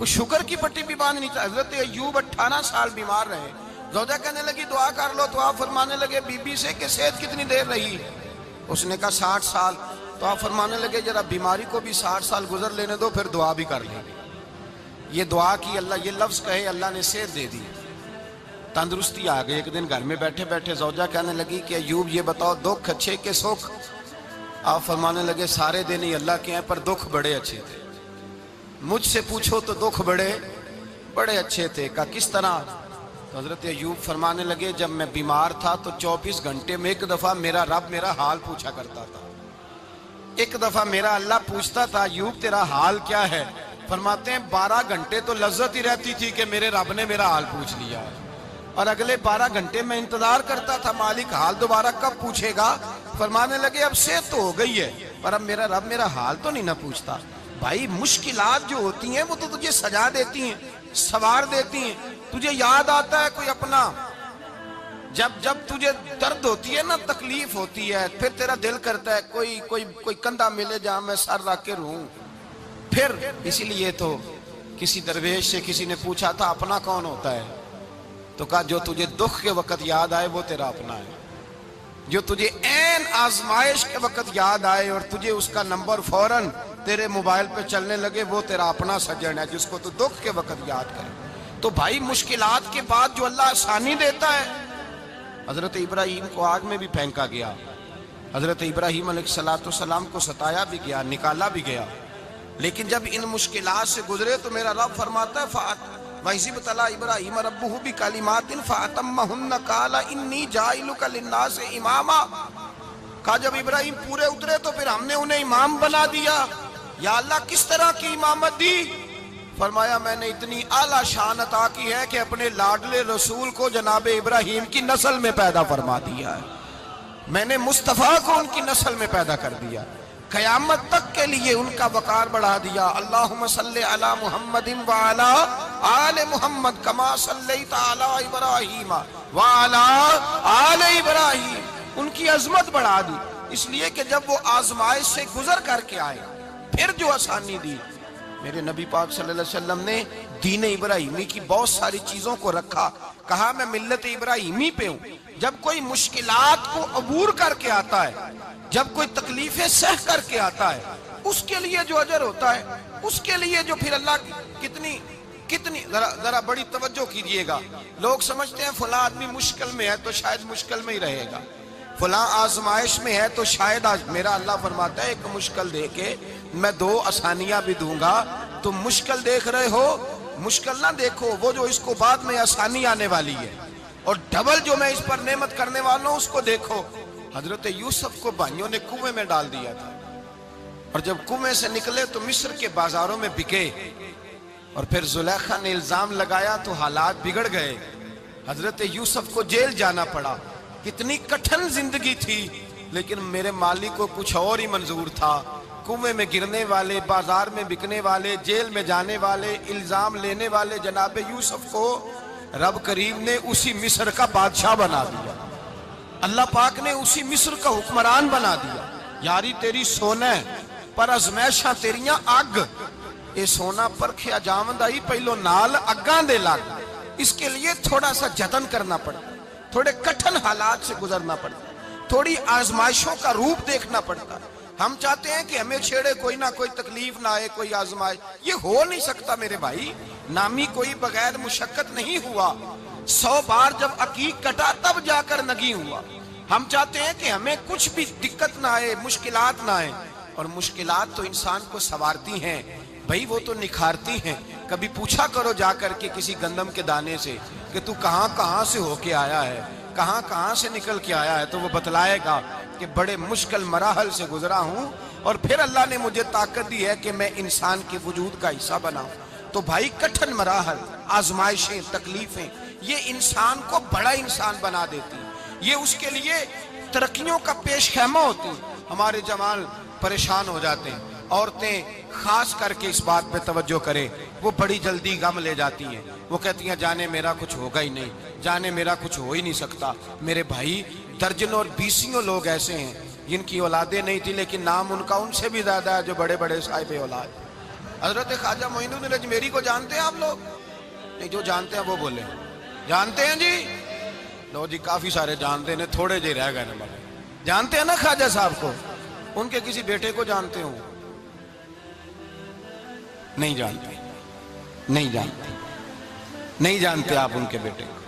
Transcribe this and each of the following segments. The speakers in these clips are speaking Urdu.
کوئی شکر کی پٹی بھی باندھ نہیں تھا. حضرت ایوب 18 سال بیمار رہے. زوجہ کہنے لگی دعا کر لو, تو آپ فرمانے لگے بی بی سے کہ صحت کتنی دیر رہی؟ اس نے کہا 60 سال. تو آپ فرمانے لگے ذرا بیماری کو بھی 60 سال گزر لینے دو, پھر دعا بھی کر لیں گے. یہ دعا کی, اللہ یہ لفظ کہے, اللہ نے صحت دے دی, تندرستی آ گئی. ایک دن گھر میں بیٹھے بیٹھے زوجہ کہنے لگی کہ ایوب یہ بتاؤ دکھ اچھے کہ سکھ؟ آپ فرمانے لگے سارے دن ہی اللہ کے ہیں, پر دکھ بڑے اچھے تھے. مجھ سے پوچھو تو دکھ بڑے اچھے تھے. کہا کس طرح؟ تو حضرت ایوب فرمانے لگے جب میں بیمار تھا تو 24 گھنٹے میں ایک دفعہ میرا رب میرا حال پوچھا کرتا تھا. ایک دفعہ میرا اللہ پوچھتا تھا ایوب تیرا حال کیا ہے؟ فرماتے ہیں 12 گھنٹے تو لذت ہی رہتی تھی کہ میرے رب نے میرا حال پوچھ لیا, اور اگلے 12 گھنٹے میں انتظار کرتا تھا مالک حال دوبارہ کب پوچھے گا. فرمانے لگے اب صحت تو ہو گئی ہے, پر اب میرا رب میرا حال تو نہیں نہ پوچھتا. بھائی مشکلات جو ہوتی ہیں وہ تو تجھے سجا دیتی ہیں, سوار دیتی ہیں. تجھے یاد آتا ہے کوئی اپنا, جب تجھے درد ہوتی ہے نا, تکلیف ہوتی ہے, پھر تیرا دل کرتا ہے کوئی کندھا ملے جہاں میں سر رکھ کے رہوں. پھر اسی لیے تو کسی درویش سے کسی نے پوچھا تھا اپنا کون ہوتا ہے؟ تو کہا جو تجھے دکھ کے وقت یاد آئے وہ تیرا اپنا ہے. جو تجھے عین آزمائش کے وقت یاد آئے اور تجھے اس کا نمبر فوراً تیرے موبائل پہ چلنے لگے, وہ تیرا اپنا سجن ہے جس کو تو دکھ کے وقت یاد کرے. تو بھائی مشکلات کے بعد جو اللہ آسانی دیتا ہے. حضرت ابراہیم کو آگ میں بھی پھینکا گیا, حضرت ابراہیم علیہ السلام کو ستایا بھی گیا, نکالا بھی گیا, لیکن جب ان مشکلات سے گزرے تو میرا رب فرماتا ہے وَإِذِ ابْتَلَىٰ إِبْرَاهِيمَ رَبُّهُ بِكَلِمَاتٍ فَأَتَمَّهُنَّ قَالَ إِنِّي جَاعِلُكَ لِلنَّاسِ إِمَامًا. کہا جب ابراہیم پورے اترے تو پھر ہم نے انہیں امام بنا دیا. یا اللہ کس طرح کی امامت دی؟ فرمایا میں نے اتنی اعلیٰ شان عطا کی ہے کہ اپنے لاڈلے رسول کو جناب ابراہیم کی نسل میں پیدا فرما دیا ہے. میں نے مصطفیٰ کو ان کی نسل میں پیدا کر دیا, قیامت تک کے لیے ان کا وقار بڑھا دیا. اللہم صلی علی محمد وعلی آل محمد کما صلیت علی ابراہیم وعلی آل ابراہیم. ان کی عظمت بڑھا دی, اس لیے کہ جب وہ آزمائش سے گزر کر کے آئے پھر جو آسانی دی. میرے نبی پاک صلی اللہ علیہ وسلم نے دین ابراہیمی کی بہت ساری چیزوں کو رکھا, کہا میں ملت ابراہیمی پہ ہوں. جب کوئی مشکلات کو عبور کر کے آتا ہے, جب کوئی تکلیفیں سہ کر کے آتا ہے, اس کے لیے جو اجر ہوتا ہے, اس کے لیے جو پھر اللہ کتنی ذرا بڑی توجہ کیجئے گا. لوگ سمجھتے ہیں فلاں آدمی مشکل میں ہے تو شاید مشکل میں ہی رہے گا, فلاں آزمائش میں ہے تو شاید میرا اللہ فرماتا ہے ایک مشکل دے کے میں 2 آسانیاں بھی دوں گا. تم مشکل دیکھ رہے ہو, مشکل نہ دیکھو, وہ جو اس کو بعد میں آسانی آنے والی ہے, اور ڈبل جو میں اس پر نعمت کرنے والا ہوں اس کو دیکھو. حضرت یوسف کو بھائیوں نے کنویں میں ڈال دیا تھا, اور جب کنویں سے نکلے تو مصر کے بازاروں میں بکے, اور پھر زلیخا نے الزام لگایا تو حالات بگڑ گئے. حضرت یوسف کو جیل جانا پڑا. کتنی کٹھن زندگی تھی, لیکن میرے مالک کو کچھ اور ہی منظور تھا. کنویں میں گرنے والے, بازار میں بکنے والے, جیل میں جانے والے, الزام لینے والے جناب یوسف کو رب کریم نے اسی مصر کا بادشاہ بنا دیا. اللہ پاک نے اسی مصر کا حکمران بنا دیا. یاری تیری سونا پر ازمیشاں تیریاں اگ, اے سونا پرکھیا جاوندائی پہلو نال اگاں دے لگ. اس کے لیے تھوڑا سا جتن کرنا پڑتا, تھوڑے کٹھن حالات سے گزرنا پڑتا, تھوڑی آزمائشوں کا روپ دیکھنا پڑتا. ہم چاہتے ہیں کہ ہمیں چھیڑے کوئی نہ کوئی تکلیف نہ آئے, کوئی آزمائش. یہ ہو نہیں سکتا میرے بھائی, نامی کوئی بغیر مشقت نہیں ہوا. 100 بار جب عقیق کٹا تب جا کر نگی ہوا. ہم چاہتے ہیں کہ ہمیں کچھ بھی دقت نہ آئے, مشکلات نہ آئے, اور مشکلات تو انسان کو سنوارتی ہیں بھائی, وہ تو نکھارتی ہیں. کبھی پوچھا کرو جا کر کے کسی گندم کے دانے سے کہ تو کہاں سے ہو کے آیا ہے, کہاں سے نکل کے آیا ہے, تو وہ بتلائے گا کہ بڑے مشکل مراحل سے گزرا ہوں, اور پھر اللہ نے مجھے طاقت دی ہے کہ میں انسان کے وجود کا حصہ بناؤں. تو بھائی کٹھن مراحل, آزمائشیں, تکلیفیں, یہ انسان کو بڑا انسان بنا دیتی ہیں. یہ اس کے لیے ترقیوں کا پیش خیمہ ہوتی ہیں. ہمارے جوان پریشان ہو جاتے ہیں, عورتیں خاص کر کے اس بات پہ توجہ کریں, وہ بڑی جلدی غم لے جاتی ہیں. وہ کہتی ہیں جانے میرا کچھ ہوگا ہی نہیں, جانے میرا کچھ ہو ہی نہیں سکتا. میرے بھائی درجنوں اور بیسیوں لوگ ایسے ہیں جن کی اولادیں نہیں تھی, لیکن نام ان کا ان سے بھی زیادہ ہے جو بڑے بڑے صاحب اولاد. حضرت خواجہ معین الدین اجمیری کو جانتے ہیں آپ لوگ؟ نہیں، جو جانتے ہیں وہ بولے جانتے ہیں جی؟ لو جی، کافی سارے جانتے ہیں، تھوڑے جی رہ گئے نا۔ جانتے ہیں نا خواجہ صاحب کو؟ ان کے کسی بیٹے کو جانتے ہوں؟ نہیں جانتے، نہیں جانتے، نہیں جانتے آپ ان کے بیٹے کو۔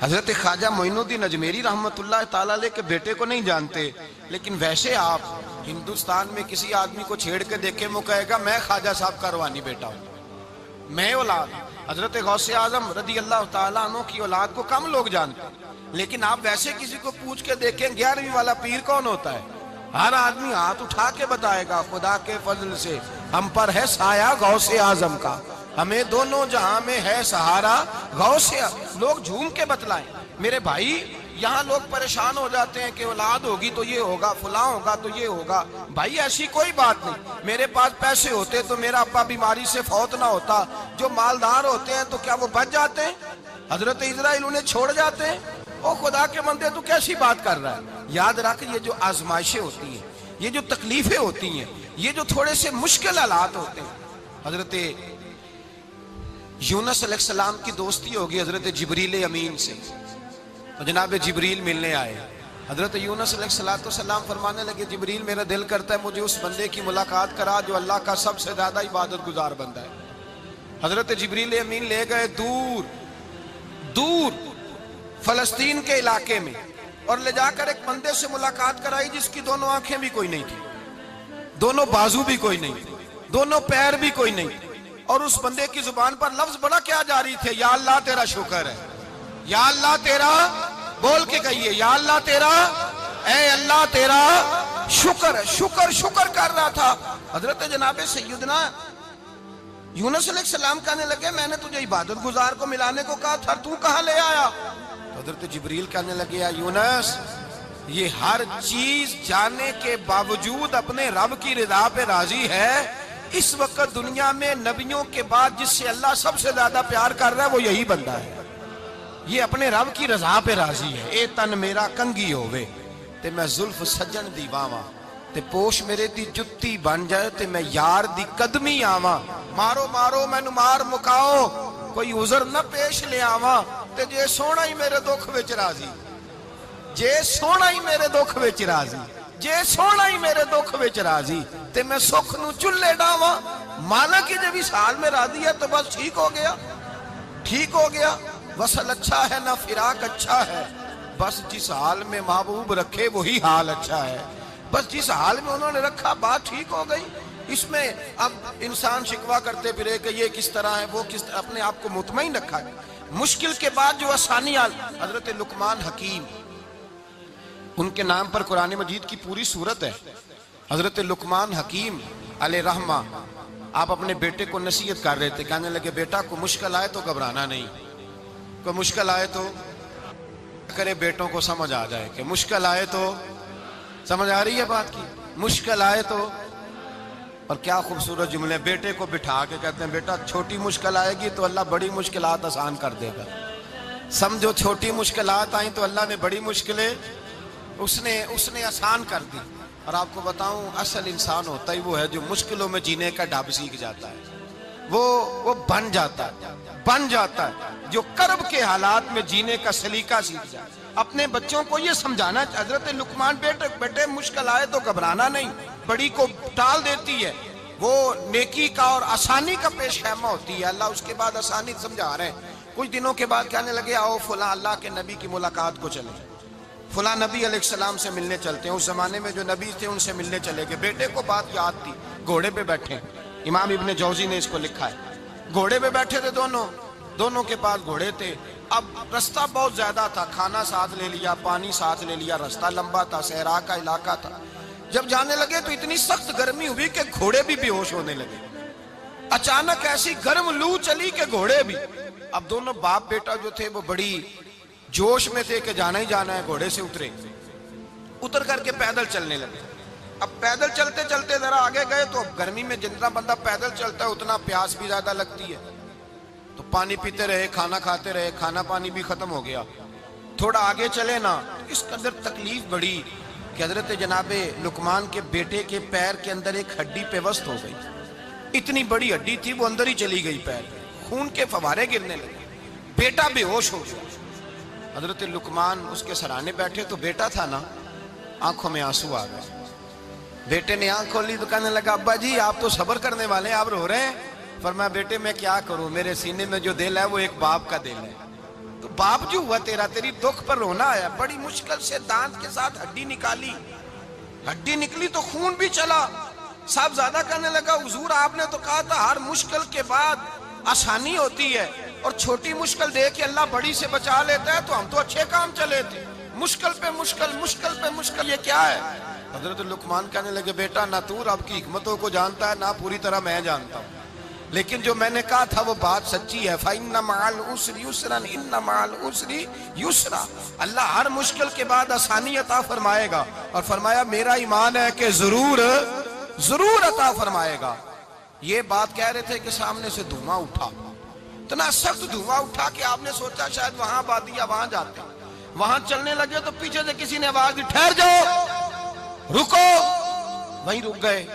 حضرت خواجہ معین الدین اجمیری رحمت اللہ تعالیٰ علیہ کے بیٹے کو نہیں جانتے، لیکن ویسے آپ ہندوستان میں کسی آدمی کو چھیڑ کے دیکھیں، وہ کہے گا میں خواجہ صاحب کا روحانی بیٹا ہوں، میں اولاد۔ حضرت غوث اعظم رضی اللہ تعالیٰ عنہ کی اولاد کو کم لوگ جانتے ہیں، لیکن آپ ویسے کسی کو پوچھ کے دیکھیں 11ویں والا پیر کون ہوتا ہے، ہر آدمی ہاتھ اٹھا کے بتائے گا خدا کے فضل سے ہم پر ہے سایہ غوث اعظم کا، ہمیں دونوں جہاں میں ہے سہارا غوث اعظم۔ لوگ جھوم کے بتلائیں۔ میرے بھائی، یہاں لوگ پریشان ہو جاتے ہیں کہ اولاد ہوگی تو یہ ہوگا، فلاں ہوگا تو یہ ہوگا۔ بھائی ایسی کوئی بات نہیں، میرے پاس پیسے ہوتے تو میرا ابا بیماری سے فوت نہ ہوتا۔ جو مالدار ہوتے ہیں تو کیا وہ بچ جاتے ہیں؟ حضرت اسرائیل انہیں چھوڑ جاتے ہیں؟ او خدا کے بندے، تو کیسی بات کر رہا ہے؟ یاد رکھ، یہ جو آزمائشیں ہوتی ہیں، یہ جو تکلیفیں ہوتی ہیں، یہ جو تھوڑے سے مشکل حالات ہوتے ہیں۔ حضرت یونس علیہ السلام کی دوستی ہوگی حضرت جبریل امین سے، تو جناب جبریل ملنے آئے۔ حضرت یونس علیہ السلام فرمانے لگے جبریل میرا دل کرتا ہے مجھے اس بندے کی ملاقات کرا جو اللہ کا سب سے زیادہ عبادت گزار بندہ ہے۔ حضرت جبریل امین لے گئے دور دور فلسطین کے علاقے میں، اور لے جا کر ایک بندے سے ملاقات کرائی جس کی دونوں آنکھیں بھی کوئی نہیں تھی، دونوں بازو بھی کوئی نہیں تھی، دونوں پیر بھی کوئی نہیں تھی، اور اس بندے کی زبان پر لفظ بڑا کیا جاری تھے، یا اللہ تیرا شکر ہے، یا اللہ تیرا، بول کے کہیے یا اللہ تیرا، اے اللہ تیرا شکر ہے۔ شکر شکر کر رہا تھا۔ حضرت جناب سیدنا یونس علیہ السلام کہنے لگے میں نے تجھے عبادت گزار کو ملانے کو کہا تھا، تو کہاں لے آیا؟ حضرت جبریل کہنے لگے یا یونس، یہ ہر چیز جانے کے باوجود اپنے رب کی رضا پہ راضی ہے۔ اس وقت دنیا میں نبیوں کے بعد جس سے اللہ سب سے زیادہ پیار کر رہا ہے وہ یہی بندہ ہے، یہ اپنے رب کی رضا پہ راضی ہے۔ اے تن میرا کنگی ہووے تے میں زلف سجن دی واواں، تے پوش میرے دی جتی بن جائے تے میں یار دی قدمی آواں، مارو مارو مینو مار مکاؤ کوئی عذر نہ پیش لے آواں، تے جے سونا ہی میرے دکھ وچ راضی، جے سونا ہی میرے دکھ وچ راضی، جے سونا ہی میرے دکھ وچ راضی، تے میں سکھ نو چلے ڈاواں۔ مانا کہ جب اس حال میں راضی ہے تو بس ٹھیک ہو گیا، ٹھیک ہو گیا۔ وصل اچھا ہے نہ فراق اچھا ہے، بس جس حال میں محبوب رکھے وہی حال اچھا ہے۔ بس جس حال میں انہوں نے رکھا بات ٹھیک ہو گئی۔ اس میں اب انسان شکوہ کرتے پھرے کہ یہ کس طرح ہے، وہ کس طرح، اپنے آپ کو مطمئن رکھا ہے۔ مشکل کے بعد جو آسانی حضرت لقمان حکیم، ان کے نام پر قرآن مجید کی پوری سورت ہے۔ حضرت لقمان حکیم علیہ رحمہ آپ اپنے بیٹے کو نصیحت کر رہے تھے، کہنے لگے بیٹا کو مشکل آئے تو گھبرانا نہیں، کوئی مشکل آئے تو کرے بیٹوں کو سمجھ آ جائے کہ مشکل آئے تو، سمجھ آ رہی ہے بات کی، مشکل آئے تو۔ اور کیا خوبصورت جملے، بیٹے کو بٹھا کے کہتے ہیں بیٹا چھوٹی مشکل آئے گی تو اللہ بڑی مشکلات آسان کر دے گا، سمجھو چھوٹی مشکلات آئیں تو اللہ نے بڑی مشکلیں اس نے آسان کر دی۔ اور آپ کو بتاؤں اصل انسان ہوتا ہی وہ ہے جو مشکلوں میں جینے کا ڈھب سیکھ جاتا ہے، وہ بن جاتا ہے جو کرب کے حالات میں جینے کا سلیقہ سیکھ جائے۔ اپنے بچوں کو یہ سمجھانا، حضرت لقمان بیٹے مشکل آئے تو گھبرانا نہیں، بڑی کو ٹال دیتی ہے، وہ نیکی کا اور آسانی کا پیش خیمہ ہوتی ہے۔ اللہ اس کے بعد آسانی سمجھا رہے ہیں۔ کچھ دنوں کے بعد کہنے لگے آؤ فلاں اللہ کے نبی کی ملاقات کو چلے، فلاں نبی علیہ السلام سے ملنے چلتے ہیں۔ اس زمانے میں جو نبی تھے ان سے ملنے چلے گئے۔ بیٹے کو بات یاد تھی، گھوڑے پہ بیٹھے، امام ابن جوزی نے اس کو لکھا ہے، گھوڑے پہ بیٹھے تھے دونوں کے پاس گھوڑے تھے۔ اب رستہ بہت زیادہ تھا، کھانا ساتھ لے لیا، پانی ساتھ لے لیا، رستہ لمبا تھا، صحرا کا علاقہ تھا۔ جب جانے لگے تو اتنی سخت گرمی ہوئی کہ گھوڑے بھی بے ہوش ہونے لگے، اچانک ایسی گرم لو چلی کہ گھوڑے بھی۔ اب دونوں باپ بیٹا جو تھے وہ بڑی جوش میں تھے کہ جانا ہی جانا ہے، گھوڑے سے اتر کر کے پیدل چلنے لگے۔ اب پیدل چلتے چلتے ذرا آگے گئے تو گرمی میں جتنا بندہ پیدل چلتا ہے اتنا پیاس بھی زیادہ لگتی ہے، تو پانی پیتے رہے، کھانا کھاتے رہے، کھانا پانی بھی ختم ہو گیا۔ تھوڑا آگے چلے نا، اس قدر تکلیف بڑی کہ حضرت جناب لقمان کے بیٹے کے پیر کے اندر ایک ہڈی پیوست ہو گئی، اتنی بڑی ہڈی تھی وہ اندر ہی چلی گئی پیر، خون کے فوارے گرنے لگے، بیٹا بے ہوش ہو گیا۔ حضرت لقمان اس کے سرانے بیٹھے تو بیٹا تھا نا، آنکھوں میں آنسو آ گئے۔ بیٹے نے آنکھ کھولی تو کہنے لگا ابا جی آپ تو صبر کرنے والے ہیں، آپ رو رہے ہیں؟ فرمایا بیٹے میں کیا کروں، میرے سینے میں جو دل ہے وہ ایک باپ کا دل ہے، تو باپ جو ہوا تیرا، تیری دکھ پر رونا آیا۔ بڑی مشکل سے دانت کے ساتھ ہڈی نکالی، ہڈی نکلی تو خون بھی چلا۔ صاحب زیادہ کہنے لگا حضور آپ نے تو کہا تھا ہر مشکل کے بعد آسانی ہوتی ہے، اور چھوٹی مشکل دے کے اللہ بڑی سے بچا لیتا ہے، تو ہم تو اچھے کام چلے تھے، مشکل پہ مشکل، مشکل پہ مشکل، یہ کیا ہے؟ حضرت لقمان کہنے لگے بیٹا نہ تو رب کی حکمتوں کو جانتا ہے نہ پوری طرح میں جانتا ہوں، لیکن جو میں نے کہا تھا وہ بات سچی ہے۔ فَإِنَّ مَعَ الْعُسْرِ يُسْرًا إِنَّ مَعَ الْعُسْرِ يُسْرًا، اللہ ہر مشکل کے بعد آسانی عطا فرمائے گا، اور فرمایا میرا ایمان ہے کہ ضرور عطا فرمائے گا۔ یہ بات کہہ رہے تھے کہ سامنے سے دھواں اٹھا، اتنا سخت دھواں اٹھا کہ آپ نے سوچا شاید وہاں بادیا وہاں جاتے، وہاں چلنے لگے تو پیچھے سے کسی نے آواز دی ٹھہر جاؤ، رکو، وہیں رک گئے۔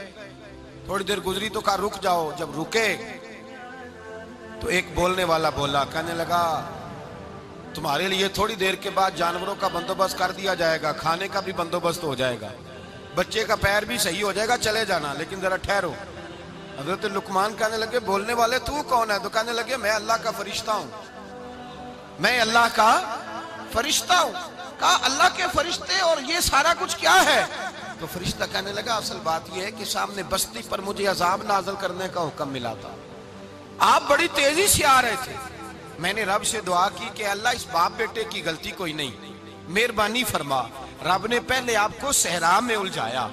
تھوڑی دیر گزری تو کہا رک جاؤ، جب رکے تو ایک بولنے والا بولا، کہنے لگا تمہارے لیے تھوڑی دیر کے بعد جانوروں کا بندوبست کر دیا جائے گا، کھانے کا بھی بندوبست ہو جائے گا، بچے کا پیر بھی صحیح ہو جائے گا، چلے جانا لیکن ذرا ٹھہرو۔ حضرت لقمان کہنے لگے بولنے والے تو کون ہے؟ تو کہنے لگے میں اللہ کا فرشتہ ہوں، میں اللہ کا فرشتہ ہوں۔ کہا اللہ کے فرشتے اور یہ سارا کچھ کیا ہے؟ تو فرشتہ کہنے لگا اصل بات یہ ہے کہ سامنے بستی پر مجھے عذاب نازل کرنے کا حکم ملا تھا، آپ بڑی تیزی سے آ رہے تھے، میں نے رب سے دعا کی کہ اللہ اس باپ بیٹے کی غلطی کوئی نہیں، مہربانی فرما۔ رب نے پہلے آپ کو صحرا میں الجھایا،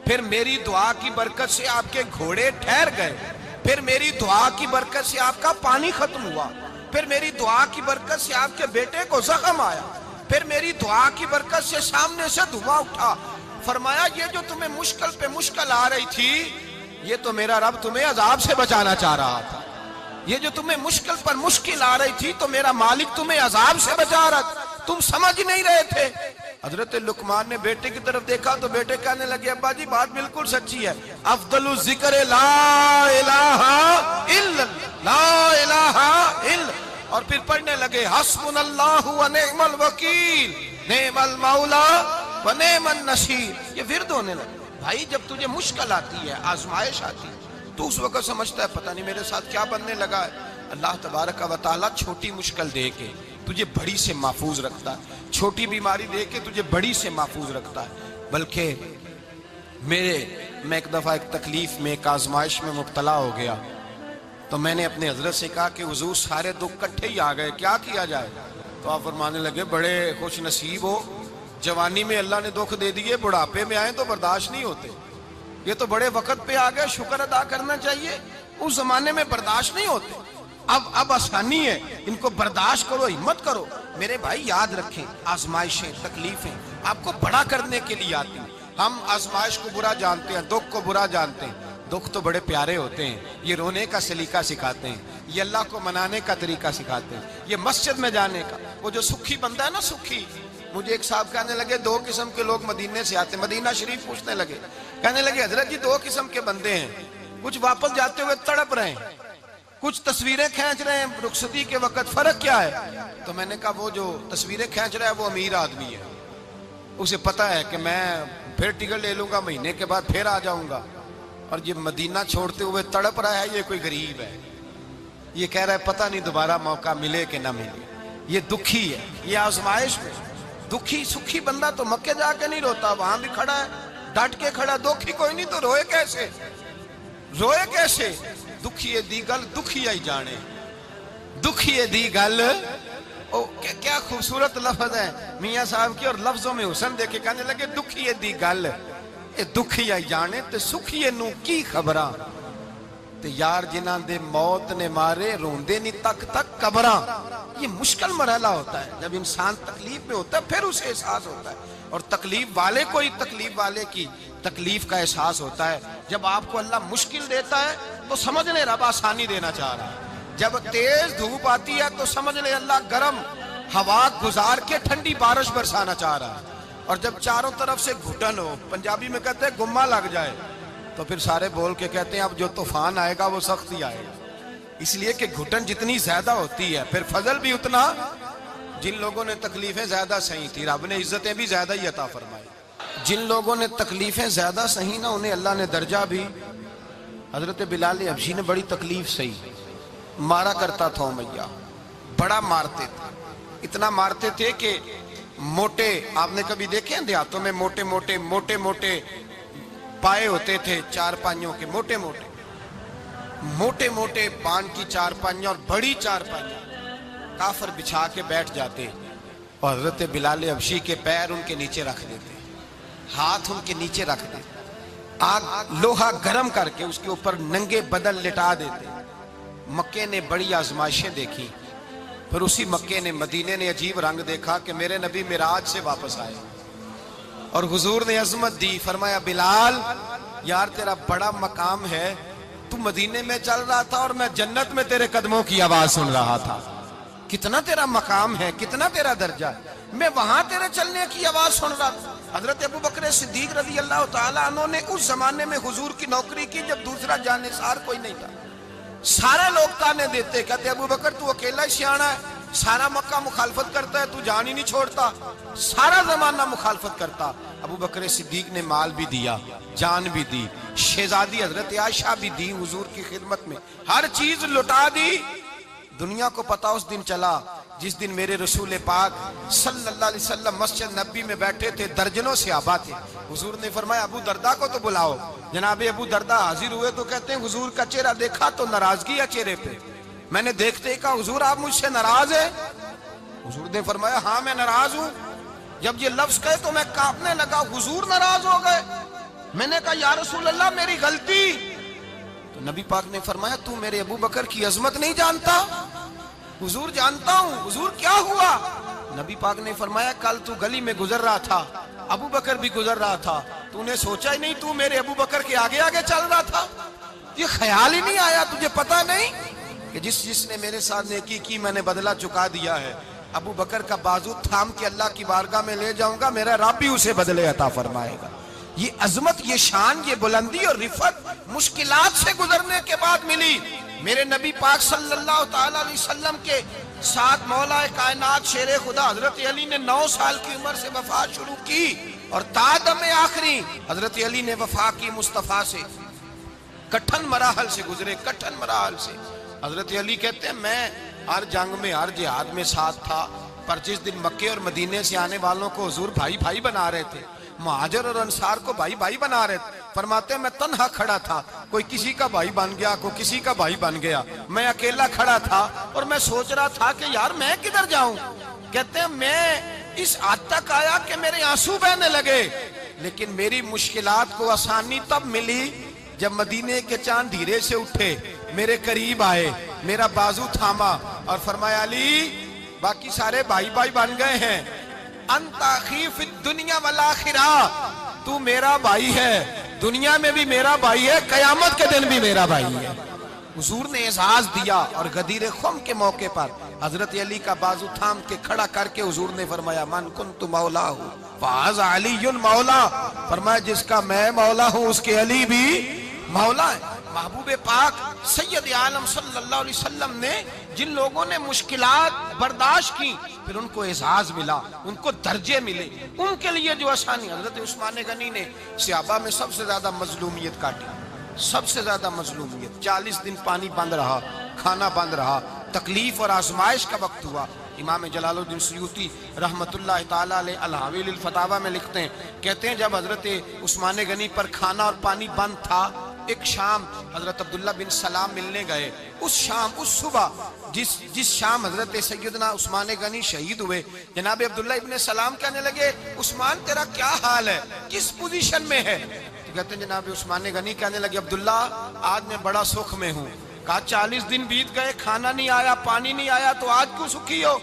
پھر میری دعا کی برکت سے آپ کے گھوڑے ٹھہر گئے، پھر میری دعا کی برکت سے آپ کا پانی ختم ہوا، پھر میری دعا کی برکت سے آپ کے بیٹے کو زخم آیا، پھر میری دعا کی برکت سے سامنے سے دھواں اٹھا۔ فرمایا یہ جو تمہیں مشکل پہ مشکل آ رہی تھی، یہ تو میرا رب تمہیں عذاب سے بچانا چاہ رہا تھا، یہ جو تمہیں مشکل پر مشکل آ رہی تھی تو میرا مالک تمہیں عذاب سے بچا رہا تھا، تم سمجھ نہیں رہے تھے۔ حضرت لقمان نے بیٹے کی طرف دیکھا تو بیٹے کہنے لگے ابا جی بات بالکل سچی ہے، افضل الذکر لا الہ الا لا الہ الا، اور پھر پڑھنے لگے حسبنا اللہ و نعم الوکیل نعم المولا و نعم النصیر۔ یہ ورد ہونے لگے۔ بھائی جب تجھے مشکل آتی ہے، آزمائش آتی ہے، تو اس وقت سمجھتا ہے پتہ نہیں میرے ساتھ کیا بننے لگا ہے۔ اللہ تبارک و تعالیٰ چھوٹی مشکل دے کے تجھے بڑی سے محفوظ رکھتا ہے، چھوٹی بیماری دے کے تجھے بڑی سے محفوظ رکھتا ہے۔ بلکہ میں ایک دفعہ ایک تکلیف میں، ایک آزمائش میں مبتلا ہو گیا، تو میں نے اپنے حضرت سے کہا کہ حضور سارے دکھ کٹھے ہی آ گئے، کیا کیا جائے؟ تو آپ فرمانے لگے بڑے خوش نصیب ہو، جوانی میں اللہ نے دکھ دے دیے، بڑھاپے میں آئے تو برداشت نہیں ہوتے، یہ تو بڑے وقت پہ آ گئے، شکر ادا کرنا چاہیے، اس زمانے میں برداشت نہیں ہوتے، اب آسانی ہے، ان کو برداشت کرو، ہمت کرو۔ میرے بھائی یاد رکھیں آزمائشیں، تکلیفیں آپ کو بڑا کرنے کے لیے آتی ہیں۔ ہم آزمائش کو برا جانتے ہیں، دکھ کو برا جانتے ہیں، دکھ تو بڑے پیارے ہوتے ہیں، یہ رونے کا سلیقہ سکھاتے ہیں، یہ اللہ کو منانے کا طریقہ سکھاتے ہیں، یہ مسجد میں جانے کا۔ وہ جو سکھی بندہ ہے نا، سکھی، مجھے ایک صاحب کہنے لگے دو قسم کے لوگ مدینے سے آتے، مدینہ شریف پوچھنے لگے، کہنے لگے حضرت جی دو قسم کے بندے ہیں، کچھ واپس جاتے ہوئے تڑپ رہے ہیں، کچھ تصویریں کھینچ رہے ہیں رخصتی کے وقت، فرق کیا ہے؟ تو میں نے کہا وہ جو تصویریں کھینچ رہا ہے وہ امیر آدمی ہے، اسے پتہ ہے کہ میں پھر ٹکٹ لے لوں گا، مہینے کے بعد پھر آ جاؤں گا، اور یہ مدینہ چھوڑتے ہوئے تڑپ رہا ہے یہ کوئی غریب ہے، یہ کہہ رہا ہے پتہ نہیں دوبارہ موقع ملے کہ نہ ملے، یہ دکھی ہے، یہ آزمائش میں دکھی۔ سکھی بندہ تو مکے جا کے نہیں روتا، وہاں بھی کھڑا ہے ڈٹ کے کھڑا، دکھی کوئی نہیں تو روئے کیسے؟ روئے کیسے؟ دکھیے دی گل دکھیا ہی جانے، دکھیے دی گل، کیا خوبصورت لفظ ہے میاں صاحب کی، اور لفظوں میں حسن دیکھے کہنے لگے دکھیے دی گل اے دکھیا ہی جانے تے سکھیے نو کی خبراں، تے یار جنہاں دے موت نے مارے روندے نہیں تک تک قبراں۔ یہ مشکل مرحلہ ہوتا ہے، جب انسان تکلیف میں ہوتا ہے پھر اسے احساس ہوتا ہے، اور تکلیف والے کو ہی تکلیف والے کی تکلیف کا احساس ہوتا ہے۔ جب آپ کو اللہ مشکل دیتا ہے تو سمجھ لے رب آسانی دینا چاہ رہا ہے، جب تیز دھوپ آتی ہے تو سمجھ لے اللہ گرم ہوا گزار کے ٹھنڈی بارش برسانا چاہ رہا ہے، اور جب چاروں طرف سے گھٹن ہو، پنجابی میں کہتے ہیں گمہ لگ جائے، تو پھر سارے بول کے کہتے ہیں اب جو طوفان آئے گا وہ سخت ہی آئے گا، اس لیے کہ گھٹن جتنی زیادہ ہوتی ہے پھر فضل بھی اتنا، جن لوگوں نے تکلیفیں زیادہ سہی تھی رب نے عزتیں بھی زیادہ ہی عطا فرمائی، جن لوگوں نے تکلیفیں زیادہ سہی نا انہیں اللہ نے درجہ بھی، حضرت بلال حبشی نے بڑی تکلیف سہی، مارا کرتا تھا امیہ، بڑا مارتے تھے، اتنا مارتے تھے کہ موٹے، آپ نے کبھی دیکھے ہیں دیہاتوں میں موٹے موٹے پائے ہوتے تھے چار پائیوں کے، موٹے موٹے پان کی چار پائیاں اور بڑی چار پائیاں کافر بچھا کے بیٹھ جاتے اور حضرت بلال حبشی کے پیر ان کے نیچے رکھ دیتے، ہاتھ ان کے نیچے رکھ دیتے، آگ لوہا گرم کر کے اس کے اوپر ننگے بدن لٹا دیتے۔ مکے نے بڑی آزمائشیں دیکھی، پھر اسی مکے نے مدینے نے عجیب رنگ دیکھا کہ میرے نبی معراج سے واپس آئے اور حضور نے عظمت دی، فرمایا بلال یار تیرا بڑا مقام ہے، تو مدینے میں چل رہا تھا اور میں جنت میں تیرے قدموں کی آواز سن رہا تھا، کتنا تیرا مقام ہے، کتنا تیرا درجہ ہے، میں وہاں تیرے چلنے کی آواز سن رہا تھا۔ حضرت ابو بکر صدیق رضی اللہ تعالیٰ عنہ نے اس زمانے میں حضور کی نوکری کی جب دوسرا جانثار کوئی نہیں تھا، سارے لوگ تانے دیتے، کہتے ابو بکر تو اکیلا ہی سیانا ہے، سارا مکہ مخالفت کرتا ہے، تو جان ہی نہیں چھوڑتا، سارا زمانہ مخالفت کرتا۔ ابو بکر صدیق نے مال بھی دیا، جان بھی دی، شہزادی حضرت عائشہ بھی دی حضور کی خدمت میں، ہر چیز لٹا دی۔ دنیا کو پتا اس دن چلا جس دن میرے رسول پاک صلی اللہ علیہ وسلم مسجد نبی میں بیٹھے تھے، درجنوں صحابہ تھے، حضور نے فرمایا ابو دردہ کو تو بلاؤ۔ جناب ابو دردہ حاضر ہوئے تو کہتے ہیں حضور کا چہرہ دیکھا تو ناراضگی ہے چہرے پہ، میں نے دیکھتے ہی کہا حضور آپ مجھ سے ناراض ہیں؟ حضور نے فرمایا ہاں میں ناراض ہوں۔ جب یہ لفظ کہے تو میں کانپنے لگا، حضور ناراض ہو گئے؟ میں نے کہا یا رسول اللہ میری غلطی۔ تو نبی پاک نے فرمایا تو میرے ابو بکر کی عظمت نہیں جانتا؟ حضور جانتا ہوں۔ حضور کیا ہوا؟ نبی پاک نے فرمایا کل تو گلی میں گزر رہا تھا، ابو بکر بھی گزر رہا تھا، تو نے سوچا ہی نہیں تو میرے ابو بکر کے آگے آگے چل رہا تھا، یہ خیال ہی نہیں آیا، تجھے پتا نہیں کہ جس نے میرے ساتھ نیکی کی میں نے بدلہ چکا دیا ہے، ابو بکر کا بازو تھام کے اللہ کی بارگاہ میں لے جاؤں گا، میرا رب بھی اسے بدلے عطا فرمائے گا۔ یہ عظمت، یہ شان، یہ بلندی اور رفعت مشکلات سے گزرنے کے بعد ملی۔ میرے نبی پاک صلی اللہ تعالیٰ علیہ وسلم کے ساتھ مولا کائنات شیر خدا حضرت علی نے 9 سال کی عمر سے وفا شروع کی اور تا دم آخری حضرت علی نے وفا کی مصطفیٰ سے، کٹھن مراحل سے گزرے، کٹھن مراحل سے۔ حضرت علی کہتے ہیں میں ہر جنگ میں ہر جہاد میں ساتھ تھا، پر جس دن مکے اور مدینے سے آنے والوں کو حضور بھائی بھائی بنا رہے تھے، مہاجر اور انصار کو بھائی بھائی بنا رہے تھے، فرماتے ہیں میں تنہا کھڑا تھا، کوئی کسی کا بھائی بن گیا، کوئی کسی کا بھائی بن گیا، میں اکیلا کھڑا تھا اور میں سوچ رہا تھا کہ یار میں کدھر جاؤں۔ کہتے ہیں میں اس حد تک آیا کہ میرے آنسو بہنے لگے، لیکن میری مشکلات کو آسانی تب ملی جب مدینے کے چاند دھیرے سے اٹھے، میرے قریب آئے، میرا بازو تھاما اور فرمایا علی باقی سارے بھائی بھائی بن گئے ہیں، انت اخی فی الدنیا والآخرہ، تو میرا بھائی ہے، دنیا میں بھی میرا بھائی ہے، قیامت کے دن بھی میرا بھائی ہے۔ حضور نے اعزاز دیا اور غدیر خم کے موقع پر حضرت علی کا بازو تھام کے کھڑا کر کے حضور نے فرمایا من کنت مولا ہوں فہذا علی مولا، فرمایا جس کا میں مولا ہوں اس کے علی بھی مولا ہے۔ محبوب پاک سید عالم صلی اللہ علیہ وسلم نے جن لوگوں نے مشکلات برداشت کی پھر ان کو اعزاز ملا، ان کو درجے ملے، ان کے لیے جو آسانی۔ حضرت عثمان غنی نے صحابہ میں سب سے زیادہ مظلومیت کاٹی، سب سے زیادہ مظلومیت، 40 دن پانی بند رہا، کھانا بند رہا، تکلیف اور آزمائش کا وقت ہوا۔ امام جلال الدین سیوطی رحمت اللہ تعالیٰ علیہ الحاویل الفتاوی میں لکھتے ہیں، کہتے ہیں جب حضرت عثمان غنی پر کھانا اور پانی بند تھا، ایک شام حضرت عبداللہ بن سلام ملنے گئے، اس شام، اس صبح جس شام حضرت سیدنا عثمان غنی شہید ہوئے، جناب عبداللہ ابن سلام کہنے لگے عثمان تیرا کیا حال ہے، کس پوزیشن میں ہے؟ تو کہتے ہیں جناب عثمان غنی کہنے لگے عبداللہ آج میں بڑا سکھ میں ہوں۔ کہا 40 دن بیت گئے، کھانا نہیں آیا، پانی نہیں آیا، تو آج کیوں سکھی ہو؟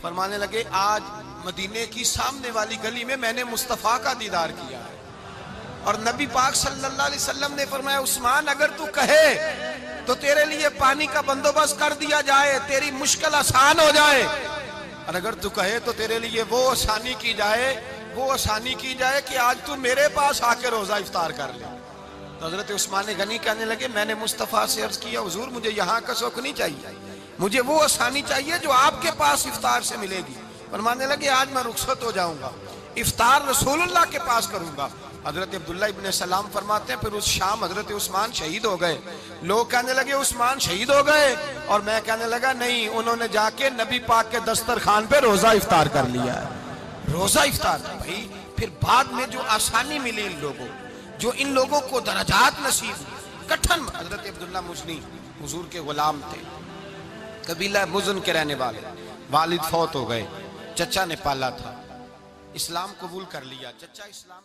فرمانے لگے آج مدینے کی سامنے والی گلی میں نے مصطفیٰ کا دیدار کیا ہے، اور نبی پاک صلی اللہ علیہ وسلم نے فرمایا عثمان اگر تو کہے تو تیرے لیے پانی کا بندوبست کر دیا جائے، تیری مشکل آسان ہو جائے، اور اگر تو کہے تو تیرے لیے وہ آسانی کی جائے کہ آج تو میرے پاس آ کے روزہ افطار کر لے۔ تو حضرت عثمان غنی کہنے لگے میں نے مصطفیٰ سے عرض کیا حضور مجھے یہاں کا سکھ نہیں چاہیے، مجھے وہ آسانی چاہیے جو آپ کے پاس افطار سے ملے گی۔ فرمانے لگے آج میں رخصت ہو جاؤں گا، افطار رسول اللہ کے پاس کروں گا۔ حضرت عبداللہ ابن سلام فرماتے ہیں پھر اس شام حضرت عثمان شہید ہو گئے۔ لوگ کہنے لگے عثمان شہید ہو گئے، اور میں کہنے لگا نہیں، انہوں نے جا کے نبی پاک کے دسترخوان پہ روزہ افطار کر لیا ہے۔ روزہ افطار بھائی، پھر بعد میں جو آسانی ملی ان لوگوں، جو ان لوگوں کو درجات نصیب ہوئے، کٹھن حضرت عبداللہ مزنی حضور کے غلام تھے، قبیلہ مزن کے رہنے والے، والد فوت ہو گئے، چچا نے پالا تھا، اسلام قبول کر لیا، چچا اسلام